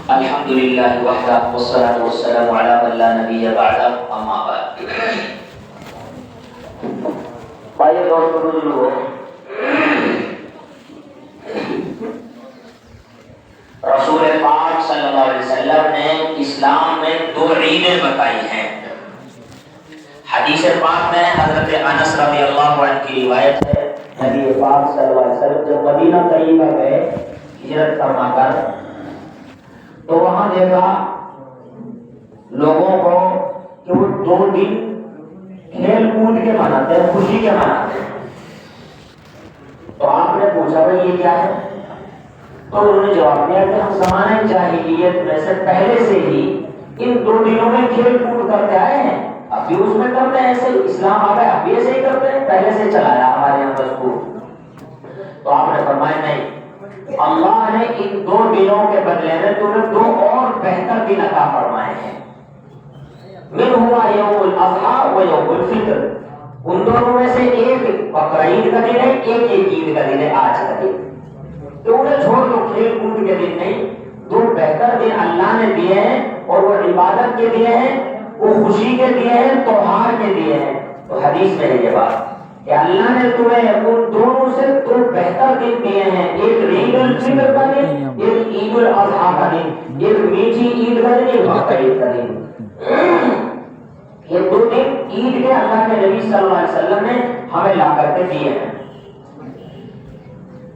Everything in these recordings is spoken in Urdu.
الحمد للہ وحدہ والصلاة والسلام علی من لا نبی بعدہ اما بعد۔ بھائی دوستو بزرگو، رسول پاک صلی اللہ علیہ وسلم نے اسلام میں دو عیدیں بتائی ہیں۔ حدیث پاک میں حضرت انس رضی اللہ عنہ کی روایت ہے، نبی پاک صلی اللہ علیہ وسلم جب مدینہ طیبہ گئے ہجرت فرما کر، تو وہاں دیکھا لوگوں کو کہ وہ 2 دن کھیل کود کے مناتے ہیں، خوشی کے مناتے ہیں۔ تو آپ نے پوچھا بھائی یہ کیا ہے؟ تو انہوں نے جواب دیا کہ ہم زمانہ جاہلیت میں سے پہلے سے ہی ان 2 دنوں میں کھیل کود کرتے آئے ہیں، اب بھی اس میں کرتے ہیں، ایسے اسلام آ گیا اب بھی ایسے ہی کرتے ہیں، پہلے سے چلایا ہمارے یہاں دستور۔ تو آپ نے فرمایا نہیں، اللہ نے ان 2 دنوں کے بدلے میں تمہیں 2 اور بہتر دن عطا فرمائے ہیں۔ منہما یوم الاضحیٰ و یوم الفطر، ان دونوں میں سے ایک بقرعید کا دن ہے، ایک عید کا دن ہے، آج کا دن۔ تو انہیں چھوڑ دو، کھیل کود کے دن نہیں، 2 بہتر دن اللہ نے دیے ہیں، اور وہ عبادت کے دیے ہیں، وہ خوشی کے دیے ہیں، تہوار کے دیے ہیں۔ تو حدیث میں ہے یہ بات کہ اللہ نے تمہیں ان دونوں سے 2 بہتر دن دیے ہیں، ایک عید الفطر کا دن، ایک عید الاضحیٰ کا دن، ایک میٹھی عید کا دن، ایک بقرعید کا دن۔ یہ 2 دن عید کے اللہ کے نبی صلی اللہ علیہ وسلم نے ہمیں لا کر کے دیے ہیں۔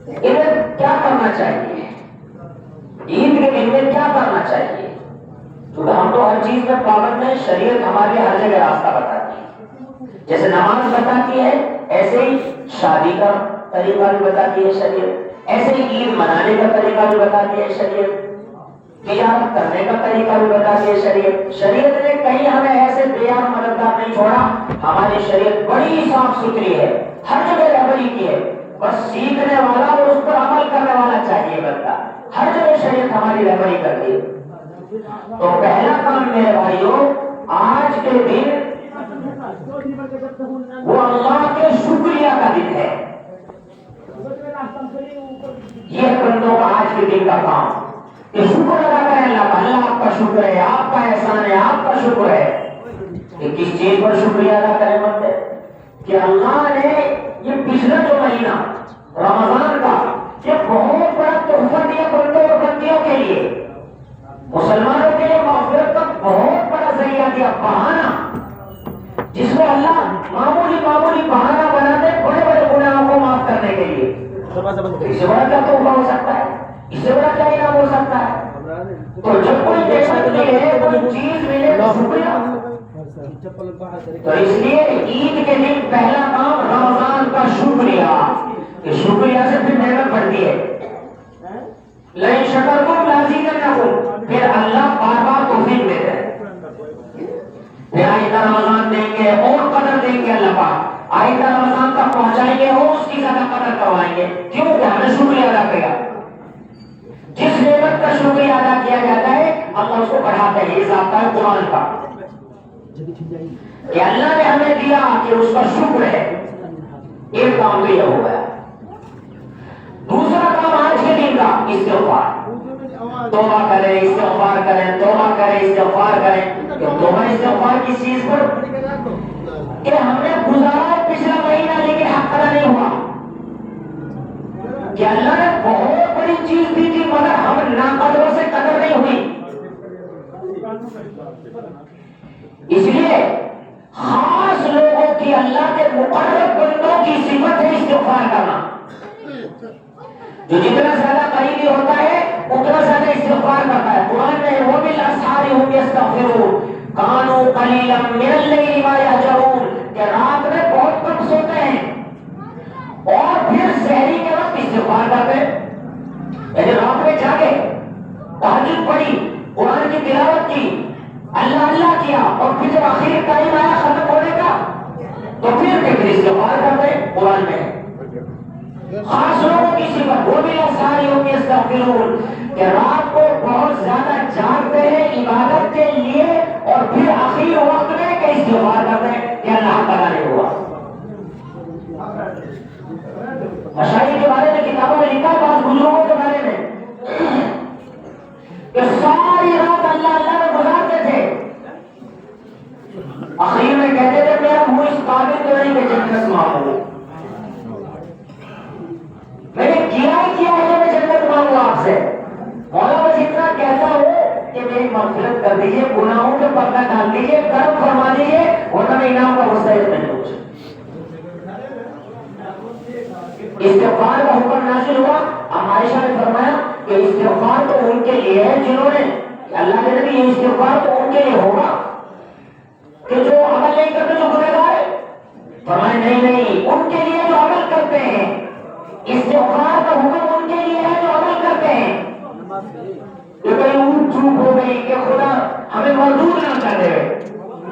انہیں کیا کرنا چاہیے؟ عید کے دن میں کیا کرنا چاہیے؟ کیونکہ ہم تو ہر چیز میں پابند ہیں، شریعت ہمارے ہر جگہ راستہ بتاتی ہے۔ جیسے نماز بتاتی ہے، ایسے ہی شادی کا طریقہ بھی بتاتی ہے شریعت، ایسے ہی عید منانے کا طریقہ بھی بتاتی ہے شریعت، تجارت کرنے کا طریقہ بھی بتاتی ہے شریعت۔ شریعت نے کہیں ہمیں ایسے بےیار مددگار نہیں چھوڑا، ہماری شریعت بڑی صاف ستھری ہے، ہر جگہ رہبری کی ہے، بس سیکھنے والا اور اس پر عمل کرنے والا چاہیے بندہ، ہر جگہ شریعت ہماری رہبری کرتی ہے۔ تو پہلا کام میرے بھائیوں، آج کے دن وہ اللہ کے شکریہ کا دن ہے۔ یہ بندوں کا آج کے دن کا کام کہ شکر ادا کریں اللہ کا، اللہ آپ کا شکر ہے، آپ کا احسان ہے، آپ کا شکر ہے۔ کہ کس چیز پر شکریہ ادا کریں بندے؟ کہ اللہ نے یہ پچھلا جو مہینہ رمضان کا یہ بہت بڑا تحفہ دیا بندوں اور بندیوں کے لیے، مسلمانوں کے لیے مغفرت کا بہت بڑا ذریعہ دیا، بہانہ جس کو اللہ معمولی بہانہ بناتے بڑے بڑے گناہوں کو معاف کرنے کے لیے۔ اس سے بڑا کیا تحفہ ہو سکتا ہے؟ اس سے بڑا کیا انعام ہو سکتا ہے؟ تو جب کوئی نعمت ملے، کوئی چیز ملے تو شکریہ۔ تو اس لیے عید کے دن پہلا کام رمضان کا شکریہ، کہ شکریہ سے پھر نعمت بڑھتی ہے۔ لئن شکرتم لازیدنکم، پھر اللہ بار بار توفیق دیتا ہے، پھر آئندہ رمضان دیں گے اور قدر دیں گے، اللہ پاک آئندہ رمضان تک پہنچائیں گے اور اس کی زیادہ قدر کروائیں گے، کیوں کہ ہمیں شکریہ ادا کیا۔ جس نعمت کا شکریہ ادا کیا جاتا ہے اللہ اس کو بڑھاتا ہے، یہ ضابطہ ہے قرآن کا کہ اللہ نے ہمیں دیا کہ اس کا شکر ہے۔ ایک کام تو یہ ہو گیا۔ دوسرا کام آج کے دن کا استغفار، توبہ کریں، استغفار کریں، توبہ کریں، استغفار کریں۔ توبہ استغفار کس چیز پر؟ کہ ہم نے گزارا پچھلا مہینہ لیکن حق ادا نہیں ہوا، کہ اللہ نے بہت بڑی چیز دی تھی مگر ہم ناقدروں سے قدر نہیں ہوئی۔ اس لیے خاص لوگوں کی، اللہ کے مقرب بندوں کی صفت ہے استغفار کرنا۔ جو جتنا زیادہ قریبی ہوتا ہے اتنا زیادہ استغفار کرتا ہے۔ قرآن میں وَبِالْأَسْحَارِ هُمْ يَسْتَغْفِرُونَ كَانُوا قَلِيلًا مِنَ اللَّيْلِ مَا يَهْجَعُونَ، کہ رات میں بہت کم سوتے ہیں اور پھر سحری کے وقت استغفار کرتے ہیں، یعنی رات میں جاگے، تہجد پڑھی، قرآن کی تلاوت کی، اللہ اللہ کیا، اور پھر جب آخری ٹائم آیا ختم ہونے کا تو پھر استغفار کرتے ہیں۔ قرآن میں خاص لوگوں کی صفت وَبِالْأَسْحَارِ هُمْ يَسْتَغْفِرُونَ، کہ رات کو بہت زیادہ جاگتے ہیں عبادت کے لیے اور پھر آخری وقت میں کہ استغفار کرتے ہیں کہ اللہ تعالیٰ نہیں ہوا۔ مشاہیر کے بارے میں کتابوں میں لکھا ہے، بعض بزرگوں کے بارے میں کہ ساری رات اللہ اللہ میں گزارتے تھے، اخیر میں کہتے تھے میرا منہ اس قابل تو نہیں کہ جنت مانگوں، میں نے کیا ہی کیا ہے کہ میں جنت مانگوں آپ سے، مولا بس اتنا کہتا ہوں کہ میری مغفرت کر دیجیے، گناہوں کے پردہ ڈال دیجیے، کرم فرما دیجیے، ورنہ میں انعام کا مستحق نہیں ہوں۔ استغفار کا حکم نازل ہوا، اب عائشہ نے فرمایا کہ استغفار تو ان کے لیے ہے جنہوں نے، اللہ کے نبی یہ استغفار تو ان کے لیے ہوگا کہ جو عمل نہیں کرتے جو گنہگار ہے، فرمایا نہیں نہیں، ان کے لیے جو عمل کرتے ہیں، استغفار کا حکم ان کے لیے ہے جو عمل کرتے ہیں، کہ کہیں اونٹ چوک ہو گئی کہ خدا ہمیں مردود نہ کر دے،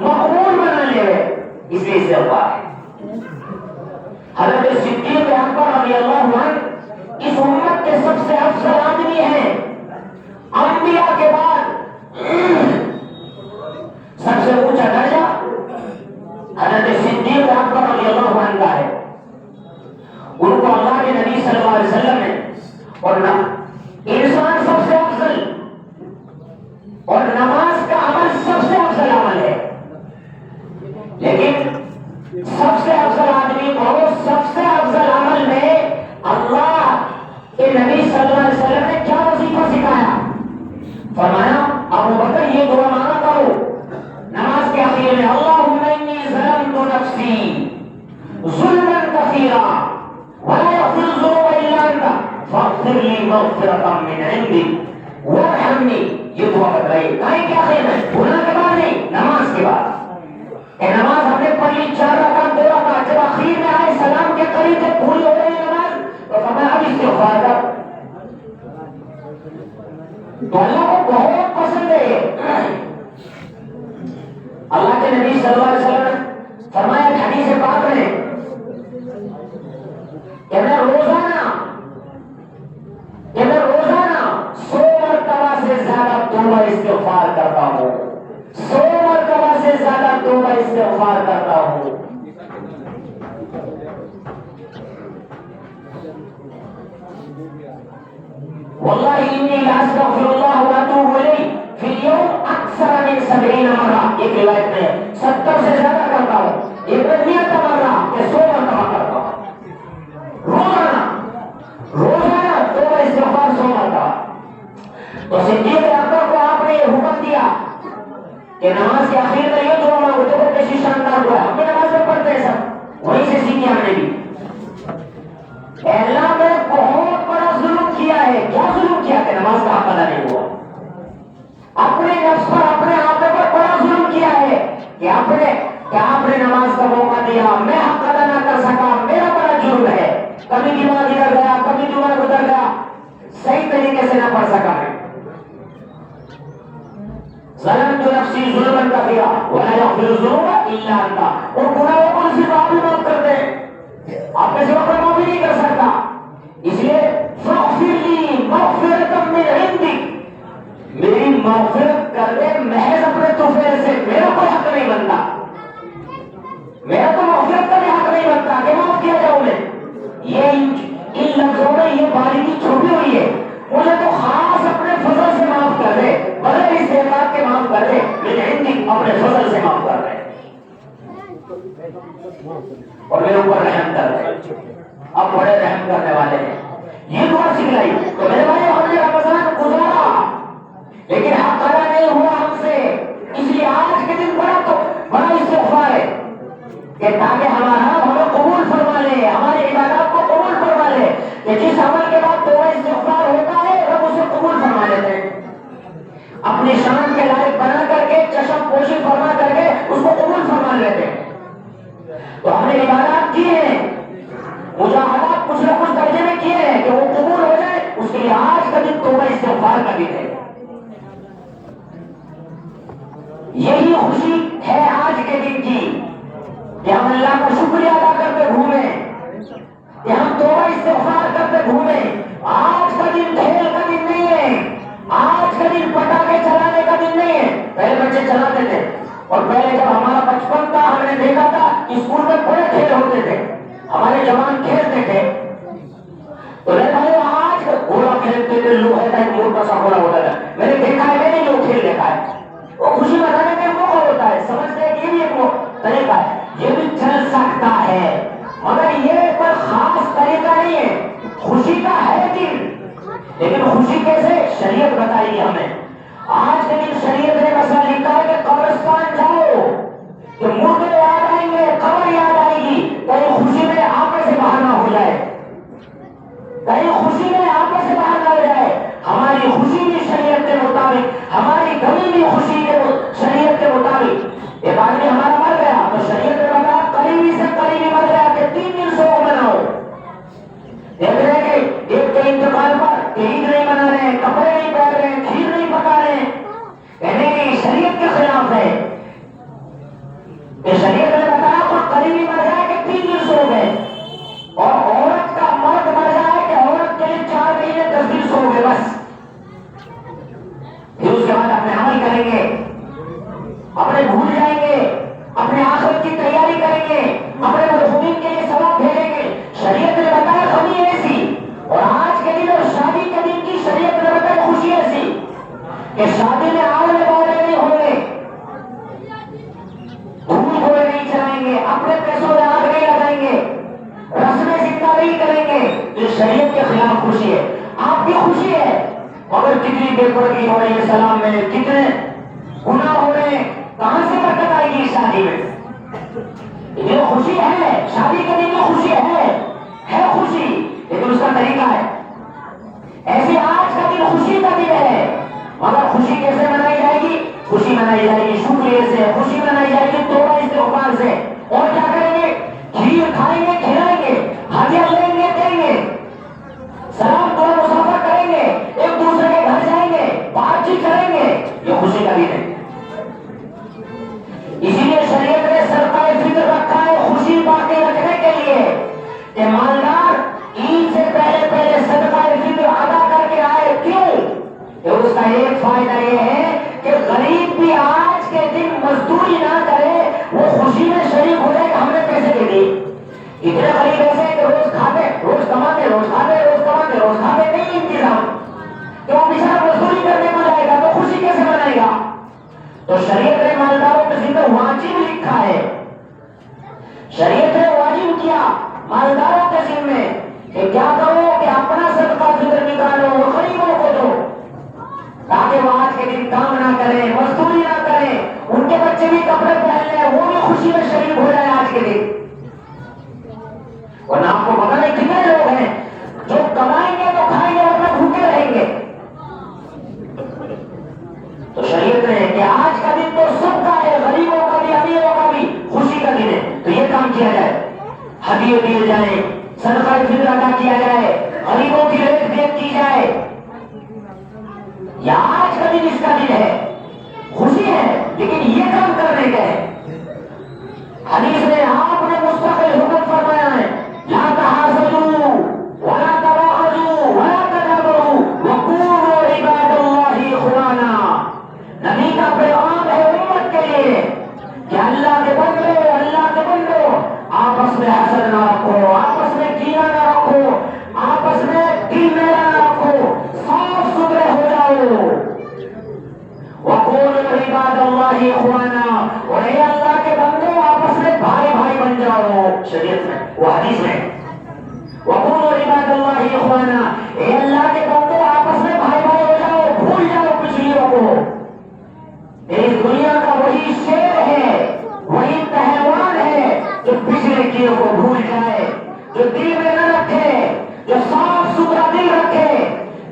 مقبول بنا لے، اس لیے استغفار ہے۔ حضرت صدیق اکبر رضی اللہ عنہ اس امت کے سب سے افضل آدمی ہیں، انبیاء کے بعد سب سے اونچا درجہ حضرت صدیق اکبر رضی اللہ عنہ کا ہے، ان کو اللہ کے نبی صلی اللہ علیہ وسلم نے، اور انسان سب سے افضل اور نماز کا عمل سب سے افضل عمل ہے، لیکن سب سے افضل آدمی کو سب سے افضل عمل میں اللہ کے نبی صلی اللہ علیہ وسلم نے کیا وظیفہ سکھایا؟ فرمایا ابو بکر یہ دعا مانگا کرو نماز کے آخر میں، اللہم انی ظلمت نفسی ظلما کثیرا ولا یغفر الذنوب الا انت فاغفر لی مغفرۃ من عندک وارحمنی، یہ دعا بتلائی کہیں کیا آخر میں، گناہ کے بعد نہیں، نماز کے بعد، کہ نماز ہم نے پڑھی 4 رکعت 2 رکعت، جب آخر میں آئے سلام کے قریب جب پوری ہو گئی نماز تو فرمایا اب استغفار کر، تو اللہ کو بہت پسند ہے۔ اللہ کے نبی صلی اللہ علیہ وسلم نے فرمایا حدیث پاک میں کہ میں روزانہ 100 مرتبہ سے زیادہ توبہ استغفار کرتا ہوں، 100 مرتبہ سے زیادہ توبہ استغفار کرتا ہوں۔ واللہ انی لاستغفر اللہ واتوب الیہ فی اليوم اکثر من 70 مرہ، ایک روایت میں 70 سے زیادہ کرتا ہوں، ایک میں 100 مرہ کہ 100 مرتبہ کرتا ہوں، روزانہ توبہ استغفار 100 مرتبہ۔ تو صدیق اکبر کو آپ نے یہ حکم دیا کہ نماز کے آخر میں یہ دعا مانگو، تو کیسی شاندار دعا ہے، ہم بھی نماز میں پڑھتے ہیں سب، وہیں سے سیکھی ہم نے بھی، اے اللہ میں بہت بڑا ظلم کیا ہے، کیا ظلم کیا کہ نماز کا حق ادا نہیں ہوا، اپنے نفس پر اپنے آپ پر بڑا ظلم کیا ہے کہ آپ نے نماز کا موقع دیا، میں حق ادا نہ کر سکا، میرا بڑا جرم ہے، کبھی دماغ ادھر گیا کبھی دماغ ادھر گیا، صحیح طریقے سے نہ پڑھ سکا میں، ظلمت نفسی ظلما کثیرا ولا یغفر الذنوب الا انت، اور گناہوں کو صرف آپ ہی معاف کر دیں، آپ کے سوا کوئی معاف نہیں کر سکتا، اس لیے فاغفر لی مغفرۃ من عندک، میری مغفرت کر دے محض اپنے توفیق سے، میرا کوئی حق نہیں بنتا، میرا تو مغفرت کا بھی حق نہیں بنتا کہ معاف کیا جاؤ میں، یہ ان لفظوں میں یہ باریکی چھپی ہوئی ہے، مجھے تو خاص اپنے فضل سے معاف کر دے، بغیر استحقاق کے معاف کر دے، میرے ہندی اپنے فضل سے معاف کر دے اور میرے اوپر رحم کر دے، اب بڑے رحم کرنے والے ہیں، یہ دعا سکھلائی۔ تو میرے بھائی ہم نے رمضان گزارا لیکن حق ادا نہیں ہوا ہم سے، اس لیے آج کے دن بڑا استغفار ہے کہ تاکہ ہمارا رب ہمیں قبول فرما لے، ہماری عبادات کو قبول فرما لے، کہ جس عمل کے بعد توبہ استغفار ہوتا ہے رب اسے قبول فرما لیتے ہیں، اپنی شان کے لائق بنا کر کے چشم پوشی فرما کر کے اس کو قبول فرما لیتے ہیں۔ تو ہم نے عبادات کی ہیں، مجاہدات کچھ نہ کچھ درجے میں کیے ہیں کہ وہ قبول ہو جائے، اس کے لیے آج کا دن توبہ استغفار کا دن ہے۔ یہی خوشی ہے آج کے دن کی کہ ہم اللہ کا شکریہ ادا کرتے گھومیں، کہ ہم توبہ استغفار کرتے گھومیں۔ آج کا دن کھیل کا دن نہیں ہے، آج کا دن پٹاخے چلانے کا دن نہیں ہے، پہلے بچے چلاتے تھے، اور پہلے جب ہمارا بچپن تھا ہم نے دیکھا تھا اسکول میں بڑے کھیل ہوتے تھے، ہمارے جوان کھیلتے تھے، تو آج گھوڑا کھیلتے کے لوہے کا ایک موٹا سا گھوڑا ہوتا ہے، میں نے دیکھا ہے، میں نے جو کھیل دیکھا ہے، وہ خوشی منانے کا ایک موقع ہوتا ہے، سمجھتے ہیں کہ یہ بھی ایک طریقہ ہے، یہ بھی چل سکتا ہے، مگر یہ کوئی خاص طریقہ نہیں ہے، خوشی کا ہے دن، لیکن خوشی کیسے؟ شریعت بتائی گی ہمیں۔ آج کے دن شریعت نے مسئلہ لکھا ہے کہ قبرستان جاؤ کہ مردے یاد آئیں گے، قبر یاد آئے گی، کہیں خوشی میں آپس سے باہر نہ ہو جائے، کہیں خوشی میں آپس سے باہر نہ ہو جائے۔ ہماری خوشی بھی شریعت کے مطابق، ہماری غمی بھی خوشی کے شریعت کے مطابق۔ ایک آدمی ہمارا مر گیا تو شریعت نے بتایا قریبی سے قریبی مر گیا کہ 3 دن سو مناؤ۔ دیکھ رہے کہ ایک کے انتقال پر عید نہیں منا رہے ہیں، کپڑے نہیں پہن رہے ہیں، کھیر نہیں پکا رہے ہیں، کہنے کی شریعت کے خلاف ہے کہ شریعت نے بتایا کوئی قریبی مر جائے کہ 3 دن سو گئے، اور عورت کا مرد مر جائے کہ عورت کے لیے 4 مہینے 10 دن سو گئے بس۔ پھر اس کے بعد اپنے عمل کریں گے، اپنے بھول جائیں گے، اپنے آخرت کی تیاری کریں گے، اپنے مرحومین کے لیے ثواب بھیجیں گے۔ شریعت نے بتایا غمی ایسی، اور آج کے دن اور شادی کے دن کی شریعت نے بتایا خوشی ایسی کہ شادی میں آوے باوے نہیں ہوں گے، دھول گھوڑے نہیں چلائیں گے، اپنے پیسوں میں آگ نہیں لگائیں گے، رسمیں زندہ نہیں کریں گے۔ یہ شریعت کے خلاف خوشی ہے۔ آپ کی خوشی ہے مگر کتنی بے پردگی ہو رہی ہے سلام میں، کتنے گناہ ہو رہے ہیں، کہاں سے برکت آئے گی شادی میں؟ یہ خوشی ہے، شادی کے دن کی خوشی ہے خوشی، لیکن اس کا طریقہ ہے۔ ایسے آج کا دن خوشی کا دن ہے، مگر خوشی کیسے منائی جائے گی؟ خوشی منائی جائے گی شکریہ سے، خوشی منائی جائے گی توبہ استغفار سے، اور کیا کریں گے؟ کھیر کھائیں گے، کھلائیں گے، ہدیہ لیں گے، دیں گے، سلام دعا مسافر کریں گے، ایک دوسرے کے گھر جائیں گے، بات چیت کریں گے، یہ خوشی کا دن ہے۔ اسی لیے شریعت نے صدقہ فطر رکھا ہے خوشی باقی رکھنے کے لیے کہ مالدار عید سے پہلے پہلے صدقہ فطر ادا کر کے آئے۔ کیوں؟ کہ اس کا ایک فائدہ یہ ہے کہ غریب بھی آج کے دن مزدوری نہ کرے، وہ خوشی میں شریک ہو جائے کہ ہم نے پیسے دے دیے۔ اتنے غریب ایسے ہیں کہ روز کھاتے، روز کماتے، روز کھاتے، روز کماتے، روز کھاتے، نہیں انتظام، تو بیچارہ مزدوری کرنے کو جائے گا تو خوشی کیسے منائے گا؟ تو شریعت نے مالداروں کے ذمہ واجب لکھا ہے، شریعت نے واجب کیا مالداروں کے ذمہ کہ کیا کرو کہ اپنا صدقہ فطر نکالو، غریبوں کو دو، تاکہ وہ آج کے دن کام نہ کریں، مزدوری نہ کریں، ان کے بچے بھی کپڑے پہن لیں، وہ بھی خوشی میں شریک ہو جائے آج کے دن۔ ورنہ آپ کو پتہ نہیں کتنے لوگ ہیں جو کمائیں گے تو کھائیں گے ورنہ بھوکے رہیں گے۔ تو شریعت نے کہ آج کا دن تو سب کا ہے، غریبوں کا بھی، امیروں کا بھی، خوشی کا دن ہے، تو یہ کام کیا جائے، ہدیے دیے جائیں، صدقہ فطر ادا کیا جائے، غریبوں کی ریٹ دیکھ کی جائے۔ یا آج کا دن اس کا دن ہے، خوشی ہے، لیکن یہ کام کرنے کا ہے۔ حدیث میں آپ نے مستقل حکم فرمایا ہے لا تحاسدوا ولا تباغضوا ولا تدابروا وكونوا عباد الله اخوانا۔ نبی کا پیغام ہے امت کے لیے کہ اللہ کے بندو آپس میں حسد نہ رکھو، آپس میں کینہ نہ رکھو، آپس میں دل میلا نہ رکھو، صاف ستھرے ہو جاؤ۔ وَقُولُوا عِبَادَ اللَّهِ إِخْوَانًا، اور اے اللہ کے بندو آپس میں بھائی بھائی بن جاؤ۔ شریعت میں وہ حدیث میں وَقُولُوا عِبَادَ اللَّهِ إِخْوَانًا، اے اللہ کے بندو آپس میں بھائی بھائی ہو جاؤ، بھول جاؤ پچھلیوں کو۔ اس دنیا کا وہی شیر ہے، وہی پہلوان ہے جو پچھلے کیوں کو بھول جائے، جو دل میں نہ رکھے، جو صاف ستھرا دل رکھے،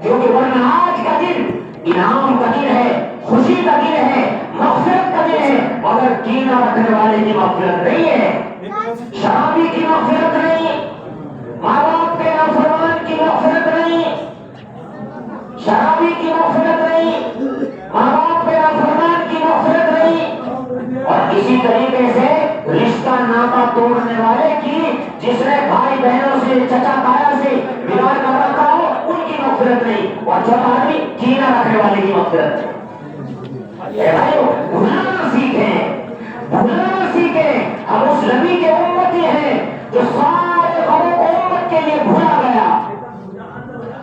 کیونکہ ورنہ آج کا دن انعام کا دن ہے، خوشی کا دن ہے، مغفرت کا دن ہے، مگر کینہ رکھنے والے کی مغفرت نہیں ہے، شرابی کی مغفرت نہیں، ماں باپ کے نافرمان کی مغفرت نہیں، شرابی کی مغفرت نہیں، ماں باپ کے نافرمان کی مغفرت نہیں، اور اسی طریقے سے رشتہ ناطہ توڑنے والے کی، جس نے بھائی بہنوں سے، چچا تایا سے بگاڑ کر رکھا ہو، ان کی مغفرت نہیں، اور جو آدمی کینہ رکھنے والے کی مغفرت نہیں۔ اے بھائیو، بھولنا سیکھیں، ہم اس نبی کے امتی ہیں جو سارے غموں کو امت کے لیے بھولا گیا،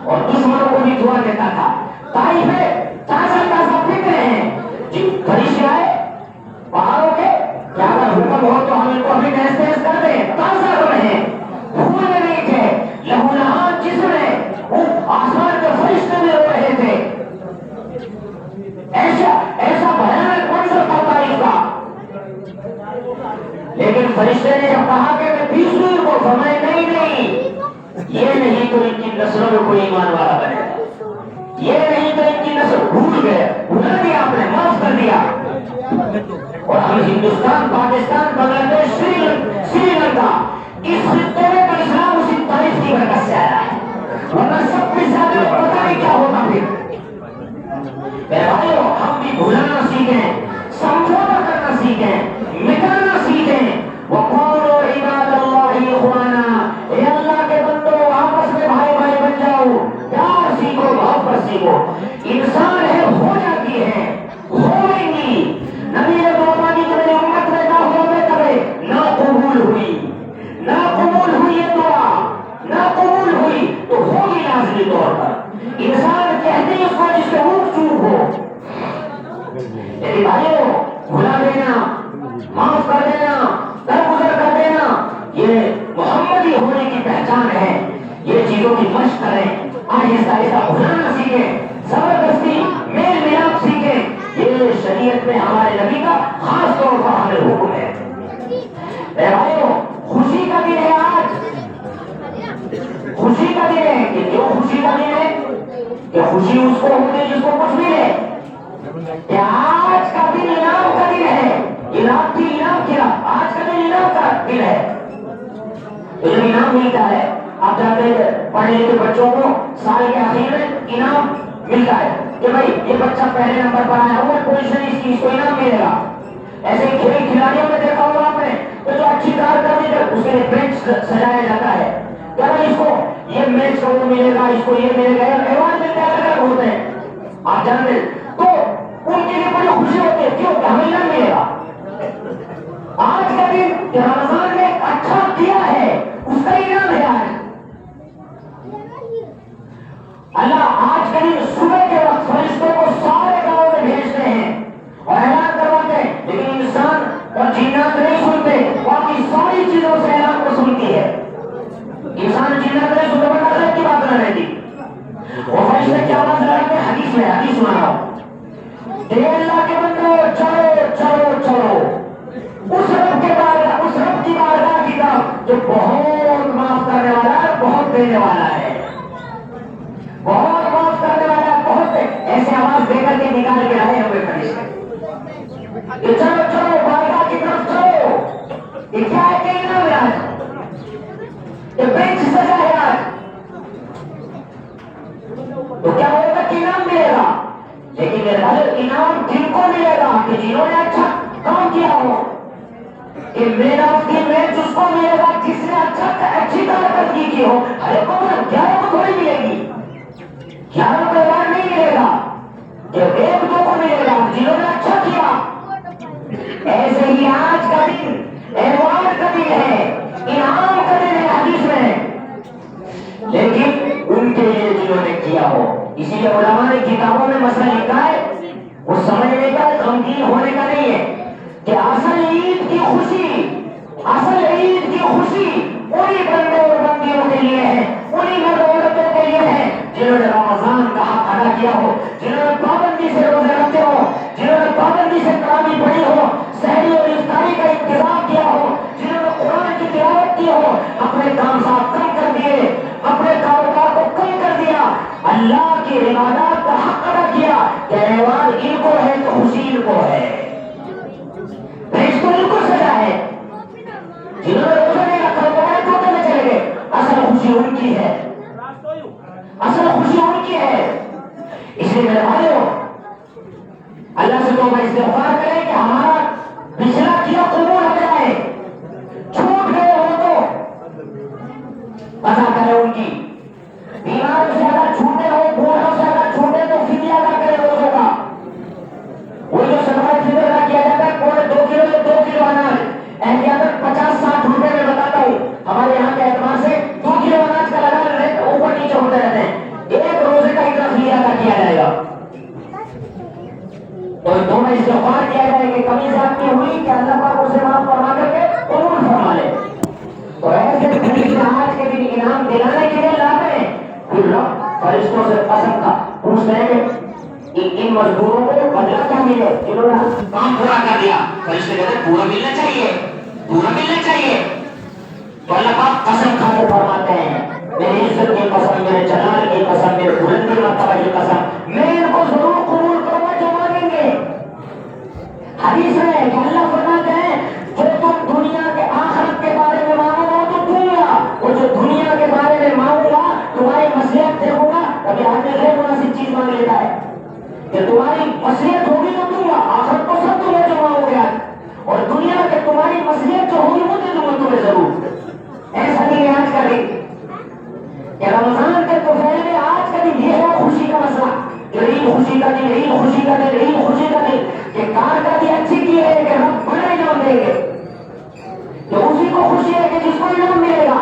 اور دشمنوں کو بھی دعا دیتا تھا. طائف میں تازہ تازہ فکر ہیں جی فرشتے آئے پہاڑوں کے کیا اگر حکم ہو تو ہم ان کو ابھی تیز تیز کر دیں. تازہ رو رہے ہیں پھول میں نہیں تھے لہو لہان جسم میں وہ آسمان کے فرشتے میں رو رہے تھے. ایسا بھیانک منظر تھا طائف کا. لیکن فرشتے نے جب کہا کہ میں 20 کو فرمائے نہیں یہ نہیں تو ان کی نسلوں میں کوئی ایمان والا بنے گا. یہ نہیں تو ان کی نسل بھول گئے بھلا دیا آپ نے معاف کر دیا. اور ہم ہندوستان پاکستان بنگلہ دیش سری لنکا اس خطے میں تو اسلام اسی طائف کی برکت سے آیا ہے. ورنہ سب کے ساتھ پتہ نہیں کیا ہوتا. پھر بھائیو ہم بھی بھولنا سیکھیں سمجھوتا کرنا سیکھیں مٹانا سیکھیں. وقولوا عباد اللہ اخوانا اے اللہ کے بندو آپس میں بھائی بھائی بن جاؤ. پیار سیکھو محبت سیکھو. انسان ہے ہو جاتی ہے ہوئیں گی. نبی نے توبہ کی کہ میری امت میں نہ ہو میں کبھی نہ قبول ہوئی یہ دعا نہ قبول ہوئی تو ہوگی لازمی طور پر. انسان کہتے ہیں اس کو جس پہ روک چوک ہو. میری بھائیوں بھلا دینا معاف کر دینا درگزر کر دینا یہ محمدی ہونے کی پہچان ہے. یہ چیزوں کی مشق کریں آہستہ آہستہ بھلانا سیکھیں زبردستی میل ملاپ سیکھیں. یہ شریعت میں ہمارے نبی کا خاص طور پر ہمیں حکم ہے. اے بھائیوں خوشی کا دن ہے آج. خوشی کا دن ہے کہ کیوں خوشی کا دن ہے کہ خوشی اس کو ہوتی ہے جس کو کچھ ملے. کہ آج کا دن انعام کا دن ہے. انعام کیا آج کا دن انعام کا دن ہے. تو جب انعام ملتا ہے آپ جاتے ہیں پڑھنے کے بچوں کو سال کے آخر میں انعام ملتا ہے کہ بھائی یہ بچہ پہلے نمبر پر آیا ہوا پوزیشن اس کو انعام ملے گا. ایسے کھیل کھلاڑیوں میں دیکھا ہوگا آپ نے تو جو اچھی کارکردگی کر اس کے لیے بینچ سجایا جاتا ہے کہ بھائی اس کو یہ میچ کا وہ ملے گا اس کو یہ ملے گا. ایوارڈ ملتے الگ الگ ہوتے ہیں آپ جانتے تو ان کے لیے بڑی خوشی ہوتی ہے کیوں کہ ہمیں انعام ملے گا. آج کا دن کہ رمضان نے اچھا کیا ہے اس کا انعام ہے. آج اللہ آج کا دن صبح کے وقت فرشتوں کو سارے گاؤں میں بھیجتے ہیں اور اعلان کرواتے ہیں. لیکن انسان اور جنات نہیں سنتے باقی ساری چیزوں سے اعلان کو سنتی ہے. انسان جنات نہیں سنتے بتا رہے کی بات نہ رہتی. وہ فرشتے کی آواز لگاتے ہیں. حدیث میں حدیث سنا رہا ہوں کہ اللہ کے بندو چلو چلو چلو اس رب کی بارگاہ کی طرف جو بہت معاف کرنے والا ہے بہت دینے والا ہے. بہت معاف کرنے والا بہت ایسے آواز دے کر کے نکال کے آئے ہوئے فرشتے. یہ چلو چلو بارگاہ کی طرف چلو. یہ کیا ہے کہ انعام ہے آج یہ بینچ سجا ہے آج. تو کیا ہوگا کہ انعام ملے گا. لیکن انعام جن کو ملے گا کہ جنہوں نے اچھا کام کیا ہو. کہ میرا میچ اس کو ملے گا جس نے اچھی کارکردگی کی ہو. ہر کو 11 کو تھوڑی ملے گی 11 کو ایوارڈ نہیں ملے گا کہ 1-2 کو ملے گا جنہوں نے اچھا کیا. ایسے ہی آج کا دن ایوارڈ کا دن ہے انعام کا دن ہے حدیث میں. لیکن ان کے لیے جنہوں نے کیا ہو. اسی لیے علماء نے کتابوں میں مسئلہ لکھا ہے وہ سمجھنے کا غمگین ہونے کا نہیں ہے کہ اصل عید کی خوشی انہی بندوں اور بندیوں کے لیے ہے انہی مرد عورتوں کے لیے ہے جنہوں نے رمضان کا حق ادا کیا ہو جنہوں نے پابندی سے روزے رکھتے ہو جنہوں نے پابندی سے تراویح پڑھی ہو سحری اور افطاری کا انتظام کیا ہو جنہوں نے قرآن کی تلاوت کی ہو اپنے کام صاحب کم کر دیے اپنے کاروبار کو کم کر دیا اللہ کی عبادات کا حق ادا کیا کہ ایوارڈ ان کو ہے تو خوشی ان کو ہے. ان کو سزا ہے جنہوں نے روزہ نہیں رکھا تو بڑے ٹوٹے میں چلے گئے. اصل خوشی ان کی ہے اصل خوشی ان کی ہے. اس لیے میرے بھائیوں اللہ سے توبہ استغفار کریں کہ ہمارا پچھلا کیا قبول ہو جائے. چھوٹ گئے ہو تو قضا کریں ان کی. بیمار سے اگر چھوٹے ہو بوڑھوں سے اگر چھوٹے تو فدیہ ادا کریں روزوں کا. وہ جو صدقہ فطر ادا کیا جاتا ہے 2 کلو یا 2 کلو اناج احتیاطاً 50-60 روپے میں بتاتا ہوں. ہمارے یہاں کے اعتبار سے 2 کلو اناج کا لگا رہے اوپر نیچے ہوتے رہتے ہیں. تو دونوں استغفار کیا جائے کہ کمی زیادتی ہوئی کہ اللہ پاک اسے معاف فرما کر کے قبول فرما لے. تو ایسے آج کے دن انعام دلانے کے لیے لاتے ہیں. پھر رب فرشتوں سے قسم کا پوچھتے ہیں کہ ان مزدوروں کو بدلہ کیا ملے جنہوں نے کام پورا کر دیا. فرشتے کہتے ہیں پورا ملنا چاہیے، پورا ملنا چاہیے. تو اللہ پاک قسم کھا کے فرماتے ہیں میری عزت کی قسم، میرے جلال کی قسم، میرے بلندی مرتبہ کی قسم، میں ان کو ضرور قبول کروں گا جو مانگیں گے. حدیث میں ہے کہ اللہ فرماتے ہیں جو تم دنیا کے آخرت کے بارے میں مانگو گا تو دوں گا، اور جو دنیا کے بارے میں مانگوں گا تمہاری مصلحت دیکھوں گا. کبھی آدمی غیر مناسب چیز مانگ لیتا ہے کہ تمہاری مصلحت ہوگی تو دوں گا، آخرت کو سب تمہیں جو مانگو گے، اور دنیا کے تمہاری مصلحت جو ہوگی وہ دے دوں گا تمہیں ضرور. ایسا نہیں ہے آج کا دن کہ رمضان کے دوپہر میں آج کا دن یہ ہے خوشی کا مسئلہ کہ عید خوشی کا دن، عید خوشی کا دن، عید خوشی کا دن، کہ کارکردگی اچھی کی ہے کہ ہم بڑا انعام دیں گے. تو اسی کو خوشی ہے کہ جس کو انعام ملے گا،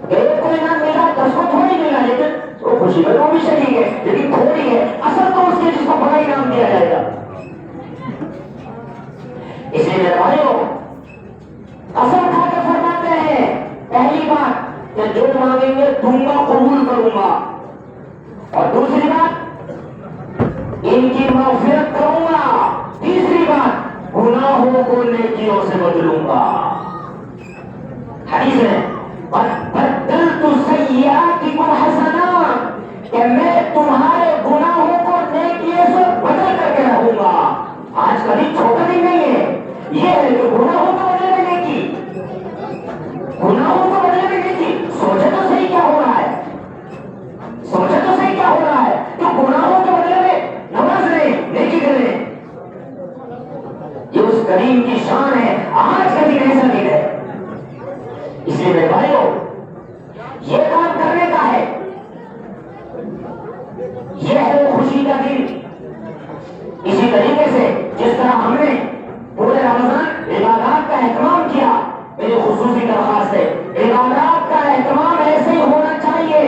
ایک کو انعام ملا 10 کو تھوڑی ملا، لیکن وہ خوشی میں وہ بھی شریک ہے، لیکن تھوڑی ہے. اصل تو اس کے جس کو بڑا انعام دیا جائے گا. اس لیے میرے بھائیوں قسم کھا کے فرماتے ہیں پہلی بات کہ جو مانگیں گے دوں گا، قبول کروں گا. اور دوسری بات ان کی مغفرت کروں گا. تیسری بات گناہوں کو نیکیوں سے بدلوں گا. حدیث ہے بدلت سیئاتکم حسنات، کہ میں تمہارے گناہوں کو نیکیوں سے بدل کر کے رہوں گا. آج کا دن چھوٹا دن نہیں ہے، یہ ہے کہ گناہوں کو بدلے میں نیکی، گناہوں کو بدلے میں نیکی. سوچے تو صحیح کیا ہو رہا ہے، سوچے تو صحیح کیا ہو رہا ہے. تو گناہوں کے بدلے میں نماز لیں، نیکی کریں. یہ اس کریم کی شان ہے. آج کا دن ایسا دن ہے. اس لیے میرے بھائیوں یہ کام کرنے کا ہے، یہ ہے وہ خوشی کا دن. اسی طریقے سے جس طرح ہم نے پورے رمضان عبادات کا اہتمام کیا، میری خصوصی درخواست ہے عبادات کا اہتمام ایسے ہی ہونا چاہیے.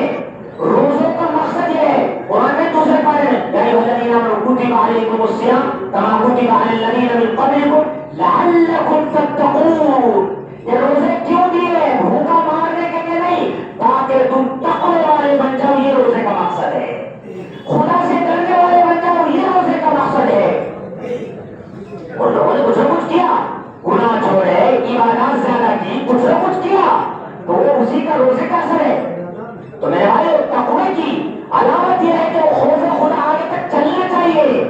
روزوں کا مقصد یہ ہے، قرآن میں دوسرے پارے میں یا ایھا الذین آمنوا کتب علیکم الصیام کما کتب علی الذین من قبلکم لعلکم تتقون. یہ روزے کیوں دیے؟ بھوکا مارنے کے لیے نہیں، تاکہ تم تقوی والے بن جاؤ. یہ روزے کا مقصد ہے. خدا سے ڈرنے والے بن جاؤ، یہ روزے کا مقصد ہے. اور لوگوں نے کچھ نہ کچھ کیا، گناہ چھوڑے، عبادات زیادہ کی، کچھ نہ کچھ کیا، تو وہ اسی کا روزے کا اثر ہے. تو میرے بھائی تقوی کی علامت یہ ہے کہ وہ خوف خدا آگے تک چلنا چاہیے،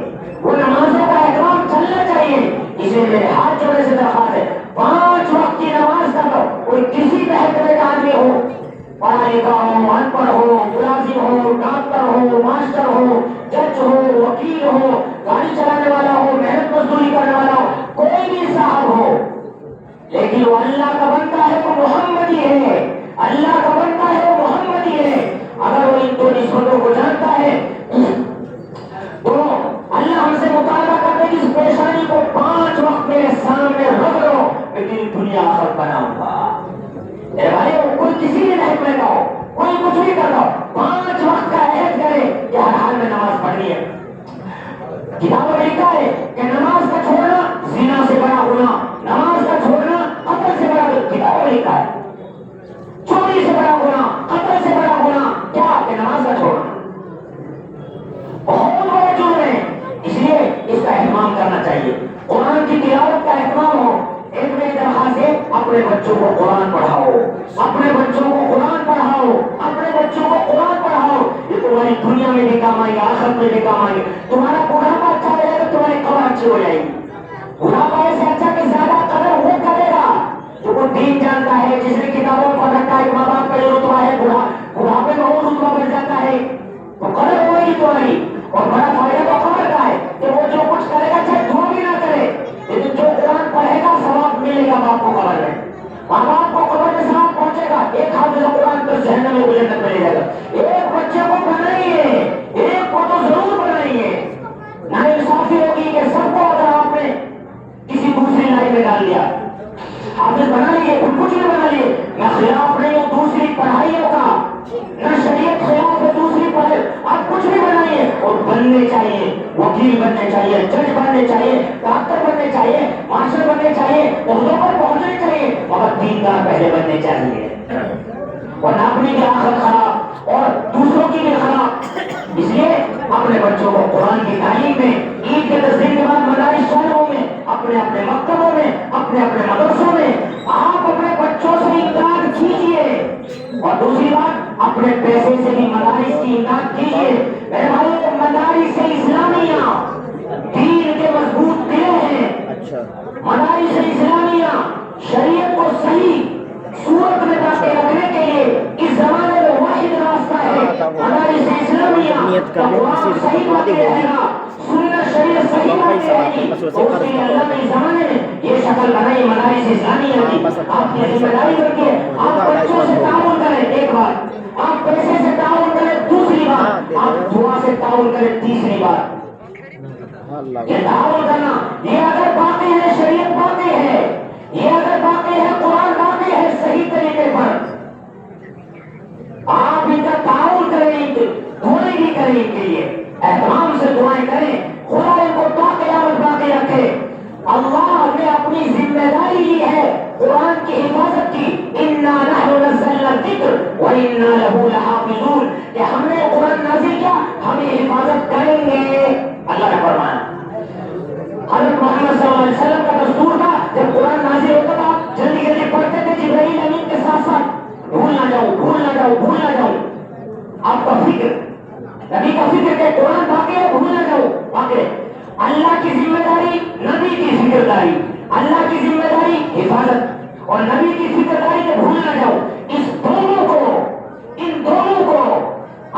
وہ نمازوں کا اہتمام چلنا چاہیے. اس لیے میرے ہاتھ جوڑنے سے درخواست ہے 5 وقت کی نماز کر لو. کوئی کسی محکمے کا آدمی ہو، پڑھا لکھا ہو، ان پڑھ ہو، ملازم ہو، ڈاکٹر ہو، ماسٹر ہو، جج ہو، وکیل ہو، گاڑی چلانے والا ہو، محنت مزدوری کرنے والا ہو، کوئی بھی صاحب ہو، لیکن وہ اللہ کا بندہ ہے، وہ محمدی ہے. اللہ کا بندہ ہے، وہ محمدی ہے. اگر وہ ان 2 نسبتوں کو جانتا ہے تو اللہ ہم سے مطالبہ کرتے کہ اس پریشانی کو 5 وقت میرے سامنے رکھ لو، میں تیری دنیا آخرت بناؤں گا. میرے بھائی کوئی کسی بھی محکمے کا ہو، کوئی کچھ بھی کر لو، 5 وقت کا عہد کرے کہ ہر حال میں نماز پڑھنی ہے. کتابوں میں لکھا ہے کہ نماز کا چھوڑنا زنا سے بڑا گناہ، نماز کا چھوڑنا قتل سے بڑا گناہ. کتابوں میں لکھا ہے چوری سے بڑا گناہ، قتل سے بڑا گناہ کیا کہ نماز کا چھوڑنا. بہت بڑا جرم ہے. اس لیے اس کا اہتمام کرنا چاہیے. قرآن کی تلاوت کا اہتمام ہو. ایک میری درخواست ہے اپنے بچوں کو قرآن پڑھاؤ، اپنے بچوں کو قرآن پڑھاؤ، اپنے بچوں کو قرآن پڑھاؤ. یہ تمہاری دنیا میں بھی کام آئے گا، آخرت میں بھی کام آئے گا. تمہارا بڑھاپا اچھا رہے گا، تمہاری قبر اچھی ہو جائے گی. بڑھاپا ایسے اچھا کہ زیادہ قدر وہ کرے گا جو وہ دین جانتا ہے، جس نے کتابوں میں پڑھ رکھا ہے. ماں باپ کا جو رتبہ ہے بڑھاپے میں وہ رتبہ بڑھ جاتا ہے، وہ قدر ہوئے گی تمہاری. اور بڑا فائدہ تو قبر کا ہے کہ وہ جو کچھ کرے گا چاہے دعا بھی نہ کرے، لیکن جو قرآن پڑھے گا ثواب ملے گا باپ کو قبر میں. ماں باپ کو قبر میں ثواب پہنچے گا. ایک حافظ قرآن تو جہنم میں جنت میں لے جائے گا. ایک بچے کو بنائیے، ایک کو تو ضرور بنائیے. ناانصافی ہوگی کہ سب کو اگر آپ نے کسی دوسری لائن میں ڈال دیا. حافظ بنا لیے، کچھ بھی بنا لیے، میں خلاف نہیں ہوں دوسری پڑھائیوں کا، نہ شریعت خلاف ہے دوسری پہل. آپ کچھ بھی بنائیے اور بننے چاہیے, وکیل بننے چاہیے, جج بننے چاہیے, ڈاکٹر بننے چاہیے, ماسٹر بننے چاہیے, عہدوں پر پہنچنے چاہیے, مگر دیندار پہلے بننے چاہیے, ورنہ اپنی بھی آخرت خراب اور دوسروں کی بھی خراب. اس لیے اپنے بچوں کو قرآن کی تعلیم میں عید کے 10 دن کے بعد مدارس شہروں میں, اپنے اپنے مکتبوں میں, اپنے اپنے مدرسوں میں آپ اپنے بچوں سے امداد کیجیے. اور دوسری بات, اپنے پیسے سے بھی مدارس کی امداد کیجیے. میرے بھائی, مدارس اسلامیہ دین کے مضبوط قلعے ہیں. مدارس اسلامیہ شریعت کو صحیح صورت میں رکھنے کے لیے اس زمانے میں واحد راستہ ہے. مدارس اسلامیہ کا قرآن صحیح باتیں رہے گا, سنت شریعت صحیح باتیں رہے گی. اس لیے اللہ نے اس زمانے میں یہ شکل بنائی مدارس اسلامیہ کی. آپ کی ذمہ داری رکھیے, آپ بچوں سے تعاون کریں. ایک بات, آپ پیسے سے تعاون کریں. دوسری بات, آپ دعا سے تعاون کریں. تیسری بات, یہ تعاون کرنا, یہ اگر باقی ہے شریعت باقی ہے, یہ اگر باقی ہے قرآن باقی ہے صحیح طریقے پر, آپ ان کا تعاون کریں, دعائیں بھی کریں, ان کے لیے احترام سے دعائیں کریں. خدا ان کو تا قیامت باقی رکھے. اللہ نے اپنی ذمہ داری لی ہے قرآن کی حفاظت کی. انا نحن نزلنا الذکر وانا له لحافظون, کہ ہم نے قرآن نازل کیا, ہم حفاظت کریں گے. اللہ نے فرمایا. حضرت محمد صلی اللہ علیہ وسلم کا دستور تھا, جب قرآن نازل ہوتا تھا جلدی جلدی پڑھتے تھے جبرائیل امین کے ساتھ ساتھ, بھول نہ جاؤں, بھول نہ جاؤں, بھول نہ جاؤں. آپ کا فکر, نبی کا فکر کہ قرآن باقی ہے, بھول نہ جاؤں. باقی اللہ کی ذمہ داری, نبی کی فکر داری. اللہ کی ذمہ داری حفاظت اور نبی کی فکر داری کہ بھول نہ جاؤں. اس دونوں کو, ان دونوں کو,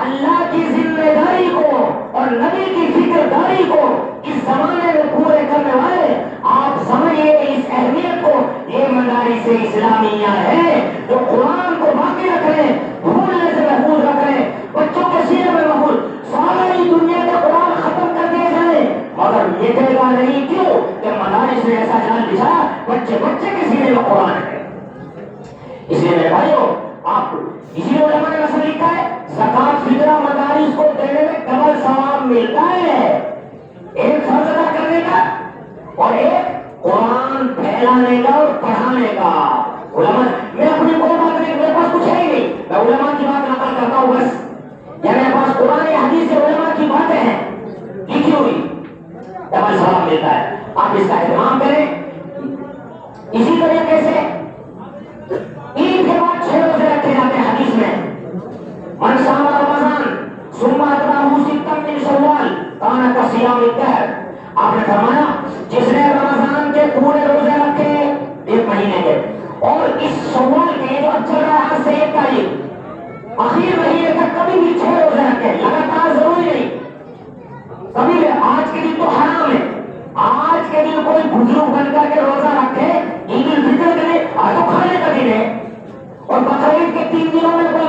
اللہ کی ذمہ داری کو اور نبی کی فکر داری کو اس زمانے میں پورے کرنے والے, آپ سمجھیے اس اہمیت کو. یہ مدارس اسلامیہ ہے جو قرآن کو باقی رکھ رہے ہیں, بھولنے سے محفوظ رکھ رہے ہیں, بچوں کے سینے میں محفوظ. ساری دنیا کا قرآن ختم کر دیا جائے مگر مٹے گا نہیں. کیوں کہ مدارس نے ایسا جال بچھایا, بچے بچے کے سینے میں قرآن ہے. اس لیے میرے بھائیوں, آپ اسی لیے علماء نے مثلا لکھا ہے زکات فطرہ مدارس کو دینے میں ڈبل ثواب ملتا ہے. ایک فرض ادا کرنے کا اور ایک قرآن پھیلانے کا اور پڑھانے کا. علماء, میں اپنی کوئی بات نہیں, میرے پاس کچھ ہے ہی نہیں, میں علماء کی بات نقل کرتا ہوں بس. یا میرے پاس قرآن یا حدیث سے علماء کی باتیں ہیں لکھی ہوئی, ڈبل ثواب ملتا ہے. آپ اس کا اہتمام کریں. اسی طریقے سے عید کے بعد 6 روزے رکھے جاتے ہیں حدیث میں. من صام رمضان ثم اتبعه ستا من شوال کان کصیام الدہر. آپ نے فرمایا جس نے رمضان کے پورے روزے رکھے 1 مہینے کے, اور اس شوال کے جو چل رہا ہے آج سے 1 تاریخ اخیر مہینے تک کبھی بھی 6 روزے رکھے, لگاتار ضروری نہیں, کبھی بھی. آج کے دن تو حرام ہے, آج کے دن کوئی بزرگ بن کر کے روزہ رکھے عید الفطر کے لیے, آج تو کھانے کا دن ہے, اور بقرعید کے 3 دنوں میں کوئی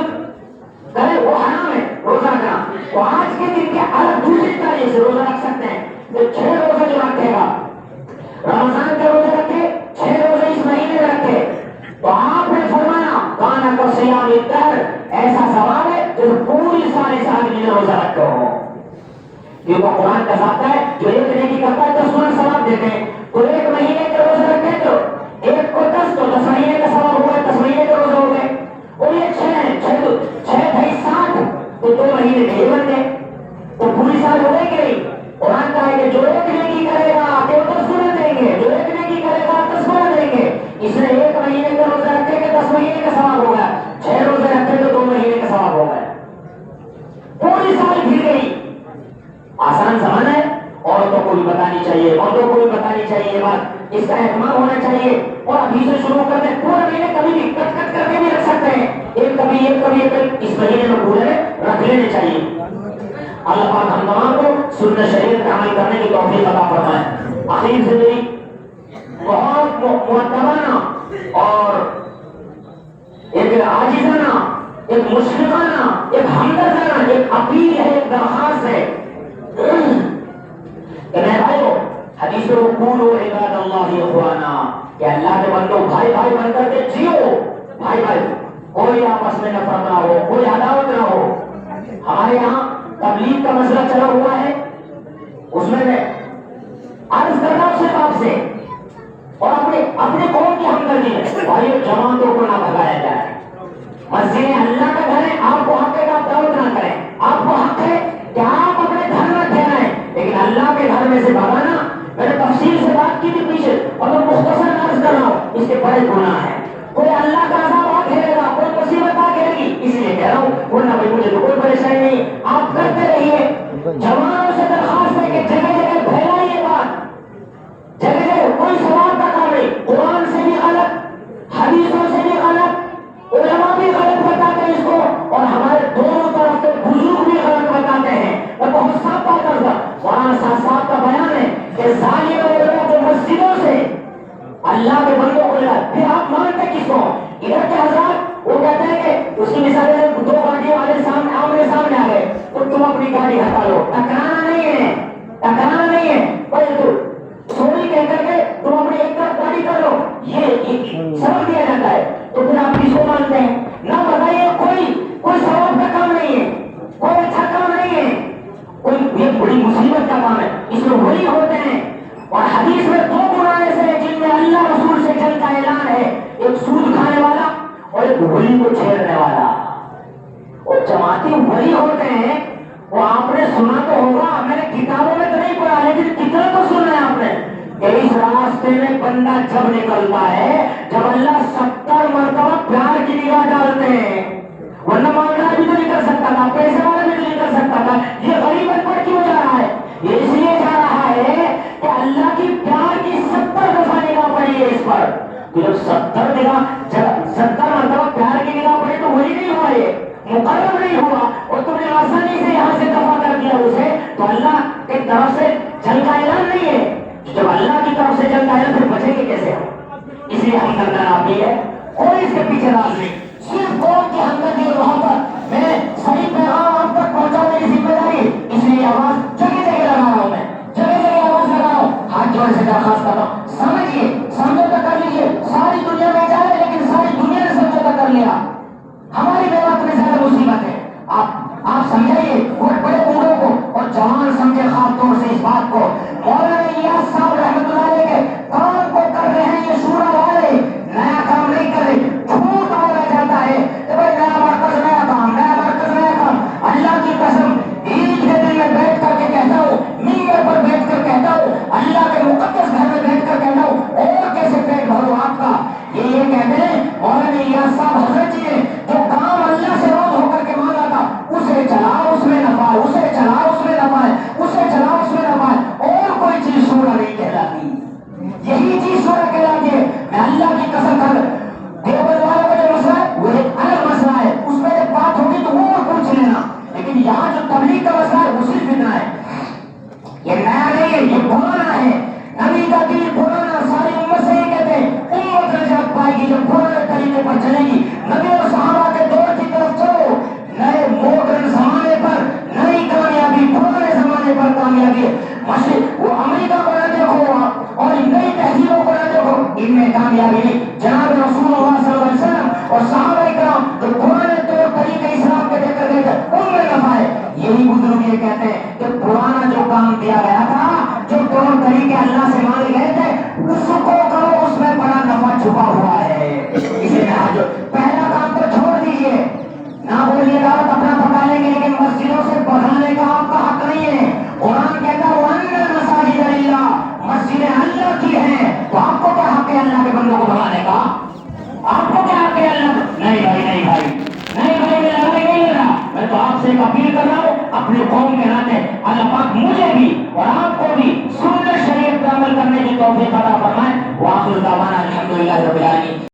کرے وہ حرام ہے روزہ رکھنا. تو آج کے دن کے الگ دوسری تاریخ سے روزہ رکھ سکتے ہیں. تو 6 روزے جو رکھے گا, رمضان کے روزے رکھے, 6 روزے اس مہینے میں رکھے, تو آپ نے فرمایا کانا کصیام الدہر, ایسا ثواب ہے جیسے پوری ساری زندگی روزہ رکھے ہو. یہ وہ قرآن کا ذات ہے جو ایک نیکی کرتا ہے 10 گنا ثواب دیتے ہیں. تو 1 مہینے کے روزے رکھے تو ایک کو 10 تو 10 مہینے کا ثواب ہوا, 10 مہینے کے روزے ہو گئے. اور یہ 6 بھائی 60 تو 2 مہینے نہیں بن گئے, تو پوری سال ہو گئے کہ نہیں. قرآن کا ہے کہ جو ایک نیکی کرے گا تو 10 گنا دیں گے, جو ایک نیکی کرے گا 10 گنا دیں گے. اس نے 1 مہینے کا روزہ رکھے کہ 10 مہینے کا ثواب ہو گیا, 6 روزے رکھے تو 2 مہینے کا ثواب ہو گیا. پوری سال گر گئی. آسان زمانہ ہے, عورتوں کو بھی بتانی چاہیے, مردوں کو بھی بتانی چاہیے یہ بات, اس کا اہتمام ہونا چاہیے. اور ابھی سے شروع کرتے ہیں, پورے مہینے کبھی بھی کٹ کٹ کر کے بھی رکھ سکتے ہیں, ایک کبھی اس مہینے میں پورے رکھ لینے چاہیے. اللہ پاک ہم تمام کو سنت شریعت کا عمل کرنے کی توفیق عطا فرمائے. آخر سے میری بہت مؤدبانہ اور ایک عاجزانہ, ایک مشفقانہ, ایک ہمدردانہ ایک اپیل ہے, ایک درخواست ہے کہ میرے بھائیو حدیث میں قولوا عباد اللہ اخوانا, کہ اللہ کے بندوں بھائی بھائی بن کر کے جیو, بھائی بھائی کوئی آپس میں نفرت نہ ہو، کوئی عداوت نہ ہو. ہمارے یہاں تبلیغ کا مسئلہ چلا ہوا ہے، اس میں عرض کرنا ہوں صرف آپ سے اور اپنے قوم کی ہمدردی ہے. بھائیو جماعتوں کو نہ بھگایا جائے. مسجد اللہ کا گھر ہے، آپ کو حق ہے کہ آپ دعوت نہ کریں. آپ کو حق ہے کہ آپ اپنے گھر میں ٹھہرائیں، لیکن اللہ کے گھر میں سے بھگانا، میں نے تفصیل سے بات کی تھی پیچھے اور میں مختصر عرض کر رہا ہوں، اس کے بڑے گناہ ہیں. کوئی اللہ کا عذاب آ گھیرے گا، کوئی مصیبت آ گھیرے گی، اس لیے کہہ رہا ہوں. ورنہ بھائی مجھے تو کوئی پریشانی نہیں، آپ کرتے رہیے. جوانوں سے درخواست ہے کہ جگہ جگہ پھیلائیے بات، جگہ جگہ. کوئی ثواب کا کام نہیں، قرآن سے بھی غلط، حدیثوں سے بھی غلط، علماء بھی غلط بتاتے ہیں اس کو، اور ہمارے دونوں طرف کے بزرگ بھی غلط بتاتے ہیں. میں بہت صاف بات کرتا ہوں، قرآن صاحب کا بیان ہے کہ ظالم علماء کو مسجدوں سے اللہ کے بندوں کو لگا. پھر آپ مانتے کس کو؟ ادھر کے حضرات وہ کہتے ہیں کہ اس کی مثال ہے، دو گاڑیوں والے سامنے آمنے سامنے آ گئے تو تم اپنی گاڑی ہٹا لو. ٹکرانا نہیں ہے، ٹکرانا نہیں ہے، بھائی تو سوری کہہ کر کے تم اپنی ایک طرف گاڑی کر لو، یہ سبق دیا جاتا ہے. تو پھر آپ کس کو مانتے ہیں؟ نہ بتائیے. کوئی ثواب کا کام نہیں ہے، کوئی اچھا کام نہیں ہے، کوئی یہ بڑی مصیبت کا کام ہے. اس میں وہی ہوتے ہیں. اور حدیث میں دو گناہ ایسے ہیں جن میں اللہ رسول سے جنگ کا اعلان ہے، ایک سود کھانے والا اور ایک ہولی کو چھیڑنے والا. اور جماعتی وہی ہوتے ہیں، وہ آپ نے سنا تو ہوگا، میں نے کتابوں میں تو نہیں پڑھا لیکن کتنا تو سنا ہے آپ نے کہ اس راستے میں بندہ جب نکلتا ہے جب اللہ 70 مرتبہ پیار کی نگاہ ڈالتے ہیں. ورنہ مانگنا بھی تو نہیں کر سکتا تھا، پیسے والا بھی تو نہیں کر سکتا تھا. یہ غریب بن پڑ کیوں جا رہا ہے؟ یہ اس لیے جا رہا ہے کہ اللہ کی پیار کی 70 دفعہ نگاہ پڑی ہے اس پر. تو جب 70 مرتبہ پیار کی نگاہ پڑی تو وہی نہیں ہوا، یہ مقرر نہیں ہوا اور تم نے آسانی سے یہاں سے دفع کر دیا اسے، تو اللہ کی طرف سے جنگ کا اعلان نہیں ہے. جب اللہ کی طرف سے جنگ کا اعلان پھر بچیں گے کیسے ہم؟ اس لیے ہم کرنا آپ ہی ہے، کوئی اس کے پیچھے راز نہیں. صرف قوم کی ہمدردی اور محبت میں صحیح پیغام آپ تک پہنچانے کی ذمہ داری. اس لیے آواز جگہ جگہ لگا رہا ہوں، میں جگہ جگہ آواز لگا رہا ہوں. ہاتھ جوڑے سے درخواست کر رہا ہوں، سمجھیے، سمجھوتا کر لیجیے. ساری دنیا میں جائے لیکن ساری دنیا نے سمجھوتا کر لیا. ہماری بات میں زیادہ مصیبت ہے. آپ سمجھائیے بڑے بوڑھوں کو اور جوان سمجھے خاص طور سے اس بات کو. مولانا الیاس صاحب رحمۃ اللہ علیہ کے کام کو کر رہے ہیں یہ شورا والے، نیا کام نہیں کر رہے. جھوٹ بولا جاتا ہے کہ بھائی نیا مرکز نیا کام، نیا مرکز نیا کام. اللہ کی قسم عید کے دن میں بیٹھ کر کے کہتا ہوں، ممبر پر بیٹھ کر کہتا ہوں، اللہ کے مقدس گھر میں بیٹھ کر کہتا ہوں، اور کیسے پیٹ بھرو آپ کا. یہ کہتے ہیں مولانا الیاس صاحب حضرت جی نے جو کام اللہ سے روز ہو کر کے مانگا تھا، اسے چلاؤ اس میں نفع ہے، اسے چلاؤ اس میں نفع ہے، اسے چلاؤ اس میں نفع ہے. اور کوئی چیز شورا نہیں کہلاتی، یہی چیز شورا کہلاتی ہے. میں اللہ کی قسم کر دیوبند والوں کا جو مسئلہ ہے وہ ایک الگ مسئلہ ہے، اس میں جب بات ہوگی تو وہ پوچھ لینا. لیکن یہاں جو تبلیغ کا مسئلہ ہے وہ صرف اتنا ہے، یہ نیا نہیں ہے، یہ پرانا ہے. نبی کا دین پرانا، ساری امت سے یہ کہتے ہیں امت نجات پائے گی جب پرانے طریقے پر چلے گی. نبی اور صحابہ کے دور کی طرف چلو، نئے ماڈرن زمانے پر نئی کامیابی، پرانے زمانے پر کامیابی. وہ امریکہ کو نہ دیکھو اور نئی تہذیبوں کو نہ دیکھو، ان میں کامیابی نہیں. جناب رسول اللہ صلی اللہ علیہ وسلم اور صحابہ کرام جو پرانے طور طریقے اسلام کے دے کر گئے تھے ان میں نفع ہے. یہی بزرگ یہ کہتے ہیں کہ پرانا جو کام دیا گیا تھا، جو طور طریقے اللہ سے مانگے گئے تھے، اس کو کرو، اس میں بڑا نفع چھپا ہوا ہے. اسی لیے پہلا کام تو چھوڑ دیجیے، نہ بولیے دعوت اپنا پکا لیں گے، لیکن مسجدوں سے بڑھانے کا آپ کا حق نہیں ہے. قرآن کہتا ہے وَأَنَّ الْمَسَاجِدَ لِلَّهِ، مسجدیں اللہ کی ہیں، تو آپ کو کیا حق ہے اللہ کے بندوں کو بھگانے کا؟ آپ کو کیا حق ہے اللہ؟ نہیں بھائی، نہیں بھائی، نہیں بھائی، میں لڑائی نہیں لڑ رہا. میں تو آپ سے ایک اپیل کر رہا ہوں اپنی قوم کے ناطے، اللہ پاک مجھے بھی اور آپ کو بھی سنت شریعت پر عمل کرنے کی توفیق عطا فرمائے. وآخر دعوانا الحمدللہ رب العالمین.